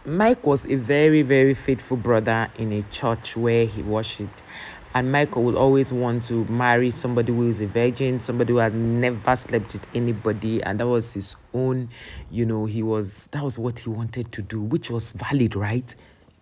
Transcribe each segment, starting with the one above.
Mike was a very, very faithful brother in a church where he worshipped. And Michael would always want to marry somebody who is a virgin, somebody who has never slept with anybody. And that was his own, that was what he wanted to do, which was valid, right?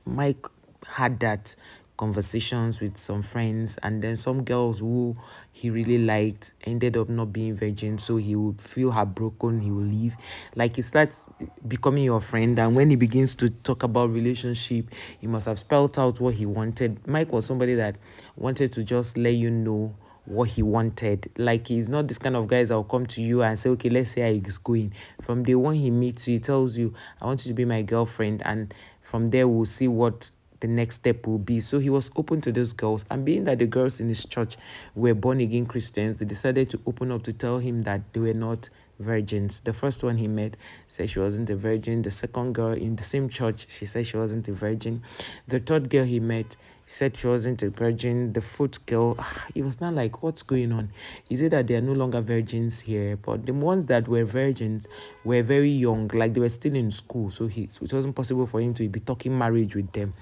Mike had that conversations with some friends, and then some girls who he really liked ended up not being virgin, so he would feel heartbroken, he will leave. Like, he starts becoming your friend, and when he begins to talk about relationship, he must have spelled out what he wanted. Mike was somebody that wanted to just let you know what he wanted. Like, he's not this kind of guys that will come to you and say, okay, let's see how it's going. From day one he meets you, he tells you, I want you to be my girlfriend, and from there we'll see what the next step will be. So he was open to those girls, and being that the girls in his church were born again Christians, they decided to open up to tell him that they were not virgins. The first one he met said she wasn't a virgin. The second girl in the same church, she said she wasn't a virgin. The third girl he met said she wasn't a virgin. The fourth girl, he was not like, what's going on? He said that they are no longer virgins here, but the ones that were virgins were very young, like they were still in school, so it wasn't possible for him to be talking marriage with them.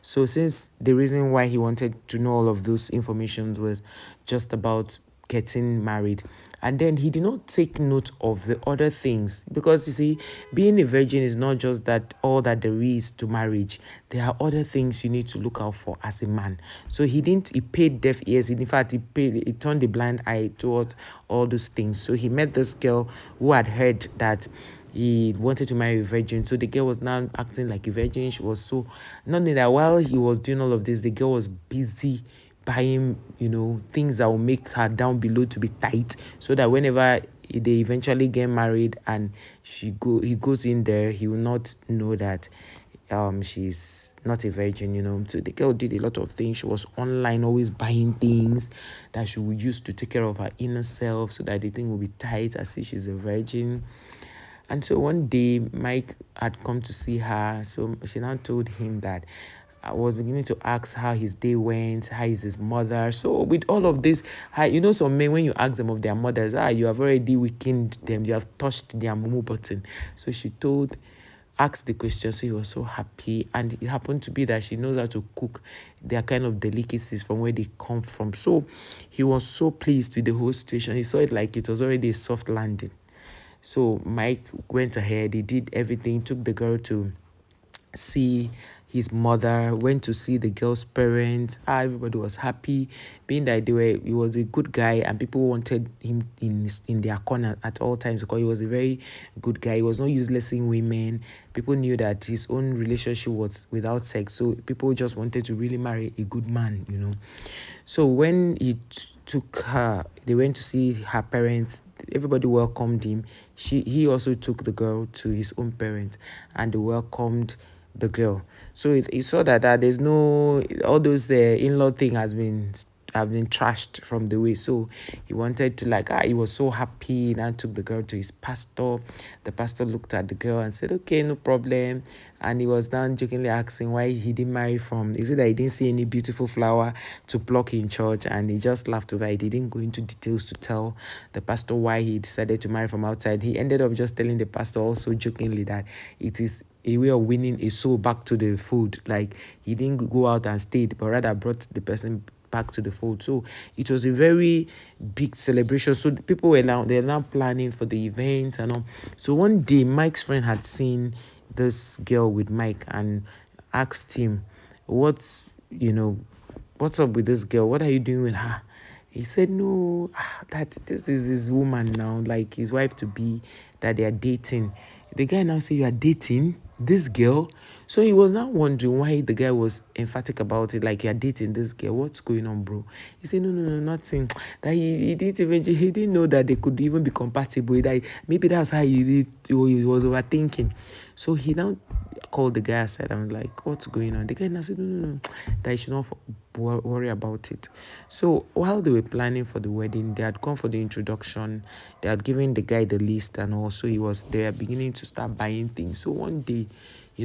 So since the reason why he wanted to know all of those information was just about getting married, and then he did not take note of the other things, because you see, being a virgin is not just that all that there is to marriage. There are other things you need to look out for as a man. So he paid deaf ears. In fact, he turned a blind eye towards all those things. So he met this girl who had heard that he wanted to marry a virgin. So the girl was now acting like a virgin. She was so, not only that, while he was doing all of this, the girl was busy buying, things that will make her down below to be tight, so that whenever they eventually get married and he goes in there, he will not know that she's not a virgin. So the girl did a lot of things. She was online always buying things that she would use to take care of her inner self, so that the thing will be tight as if she's a virgin. And so one day, Mike had come to see her. So she now told him that I was beginning to ask how his day went, how is his mother. So with all of this, some men, when you ask them of their mothers, you have already weakened them, you have touched their mumu button. So she asked the question, so he was so happy. And it happened to be that she knows how to cook their kind of delicacies from where they come from. So he was so pleased with the whole situation. He saw it like it was already a soft landing. So Mike went ahead, he did everything, took the girl to see his mother, went to see the girl's parents. Everybody was happy, being that he was a good guy, and people wanted him in their corner at all times, because he was a very good guy. He was not useless in women. People knew that his own relationship was without sex, so people just wanted to really marry a good man. So when he took her, they went to see her parents. Everybody welcomed him. He also took the girl to his own parents, and they welcomed the girl. So he saw that there's no, all those in-law thing have been trashed from the way. So he wanted to he was so happy. Now took the girl to his pastor. The pastor looked at the girl and said, okay, no problem. And he was then jokingly asking why he didn't marry from, is it that he didn't see any beautiful flower to pluck in church? And he just laughed over it. He didn't go into details to tell the pastor why he decided to marry from outside. He ended up just telling the pastor also jokingly that it is a way of winning a soul back to the fold. Like, he didn't go out and stayed, but rather brought the person back to the fold. So it was a very big celebration. So the people they're now planning for the event and all. So one day, Mike's friend had seen this girl with Mike and asked him, what's up with this girl? What are you doing with her? He said, no, this is his woman now, like his wife to be, that they are dating. The guy now said, you are dating this girl? So he was now wondering why the guy was emphatic about it, like, you're dating this girl. What's going on, bro? He said, no, nothing. That he didn't know that they could even be compatible. That maybe that's how he was overthinking. So he now called the guy aside and was like, what's going on? The guy now said, no, that he should not worry about it. So while they were planning for the wedding, they had gone for the introduction. They had given the guy the list, and also they were beginning to start buying things. So one day, they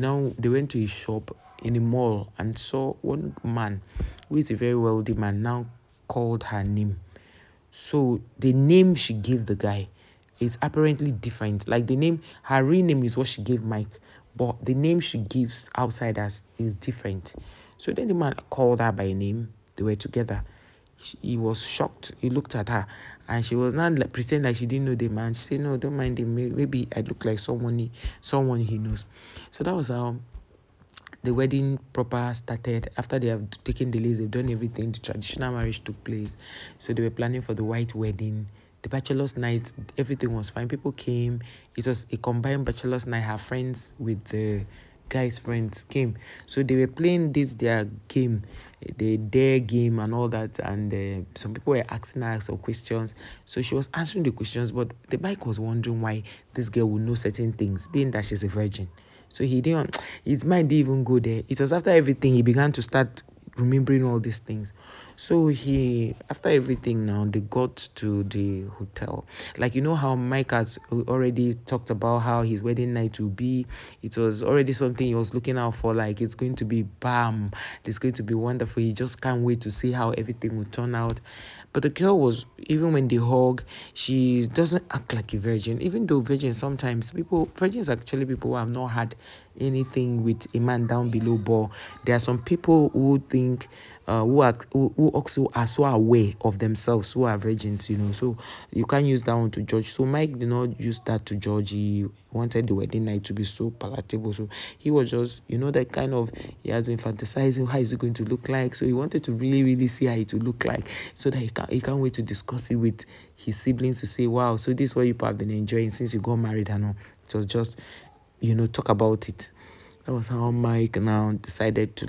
went to his shop in a mall and saw one man who is a very wealthy man now called her name. So the name she gave the guy is apparently different. Like, the name, her real name is what she gave Mike, but the name she gives outsiders is different. So then the man called her by name. They were together. He was shocked. He looked at her, and she was not like, pretend like she didn't know the man. She said, "No, don't mind him. Maybe I look like someone he knows." So that was how the wedding proper started. After they have taken the list, they've done everything. The traditional marriage took place. So they were planning for the white wedding. The bachelor's night, everything was fine. People came. It was a combined bachelor's night. Her friends with the guy's friends came. So they were playing their game, the dare game and all that. And some people were asking her some questions. So she was answering the questions, but the bike was wondering why this girl would know certain things, being that she's a virgin. So he didn't, his mind didn't even go there. It was after everything he began to start remembering all these things. So after everything now, they got to the hotel. Like, you know how Mike has already talked about how his wedding night will be. It was already something he was looking out for. Like, it's going to be bam. It's going to be wonderful. He just can't wait to see how everything will turn out. But the girl was, even when they hug, she doesn't act like a virgin. Even though virgins virgins are actually people who have not had anything with a man down below. But there are some people who think, who also are so aware of themselves, who are virgins, So you can't use that one to judge. So Mike did not use that to judge. He wanted the wedding night to be so palatable. So he was just, that kind of, he has been fantasizing how is it going to look like. So he wanted to really, really see how it will look like, so that he can't wait to discuss it with his siblings to say, wow, so this is what you have been enjoying since you got married and all. It was just, talk about it. That was how Mike now decided to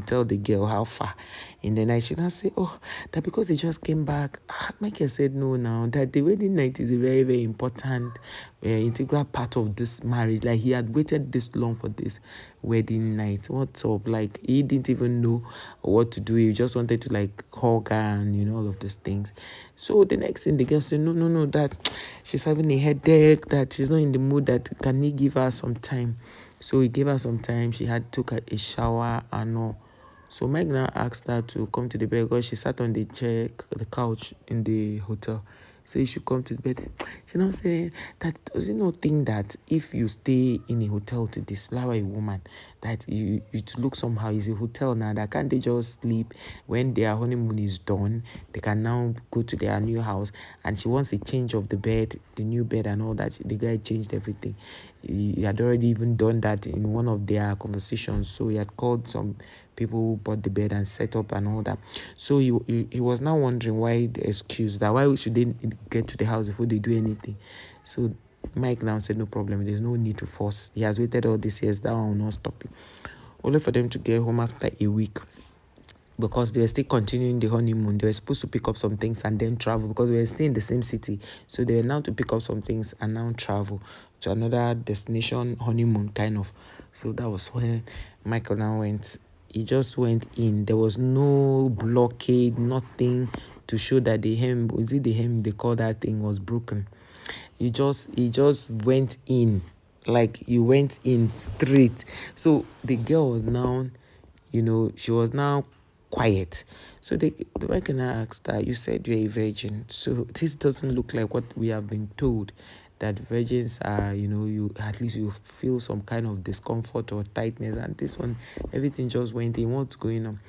tell the girl how far. In the night, she now say, oh, that because he just came back. Michael said no now, that the wedding night is a very, very important, integral part of this marriage. Like, he had waited this long for this wedding night. What's up? Like, he didn't even know what to do. He just wanted to hug her and, all of these things. So the next thing, the girl said, no, that she's having a headache, that she's not in the mood, that can he give her some time? So he gave her some time. She had took a shower and all. So Mike now asked her to come to the bed because she sat on the couch in the hotel. So you should come to the bed. She now said that does he not think that if you stay in a hotel to disflower a woman, that you to look somehow? Is a hotel now, that can't they just sleep when their honeymoon is done? They can now go to their new house, and she wants a change of the bed, the new bed and all that. The guy changed everything. He had already even done that in one of their conversations. So he had called some people who bought the bed and set up and all that. So he was now wondering why the excuse, that why should they get to the house before they do anything. So Mike now said, no problem, there's no need to force. He has waited all these years, that one will not stop him. Only for them to get home after a week, because they were still continuing the honeymoon. They were supposed to pick up some things and then travel, because we were still in the same city. So they were now to pick up some things and now travel to another destination, honeymoon kind of. So that was when Michael now went. He just went in. There was no blockade, nothing to show that the hem, they call that thing, was broken. He just went in, like you went in straight. So the girl was now, she was now quiet. So the wife now asked her, you said you're a virgin, so this doesn't look like what we have been told, that virgins are, you at least you feel some kind of discomfort or tightness, and this one, everything just went in. What's going on?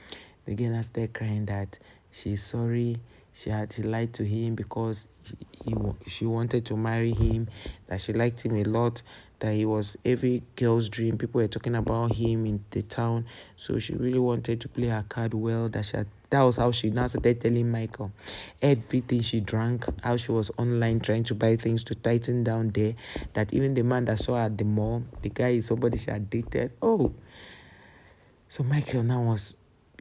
The girl now started crying that she's sorry. She lied to him because she wanted to marry him, that she liked him a lot, that he was every girl's dream. People were talking about him in the town. So she really wanted to play her card well. That was how she now started telling Michael everything she drank, how she was online trying to buy things to tighten down there, that even the man that saw her at the mall, the guy is somebody she had dated. Oh, so Michael now was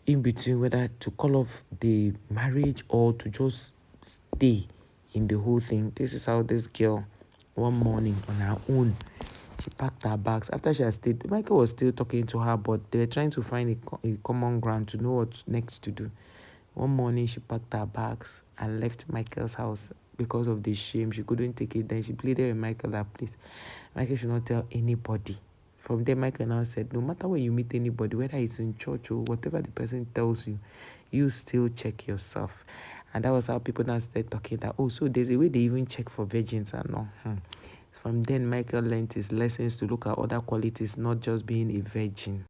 in between whether to call off the marriage or to just stay in the whole thing. This is how this girl, one morning on her own, she packed her bags. After she had stayed, Michael was still talking to her, but they were trying to find a common ground to know what's next to do. One morning, she packed her bags and left Michael's house because of the shame. She couldn't take it. Then she pleaded with Michael that, please, Michael should not tell anybody. From there, Michael now said, no matter where you meet anybody, whether it's in church or whatever the person tells you, you still check yourself. And that was how people now started talking that, oh, so there's a way they even check for virgins and all. From then, Michael learned his lessons to look at other qualities, not just being a virgin.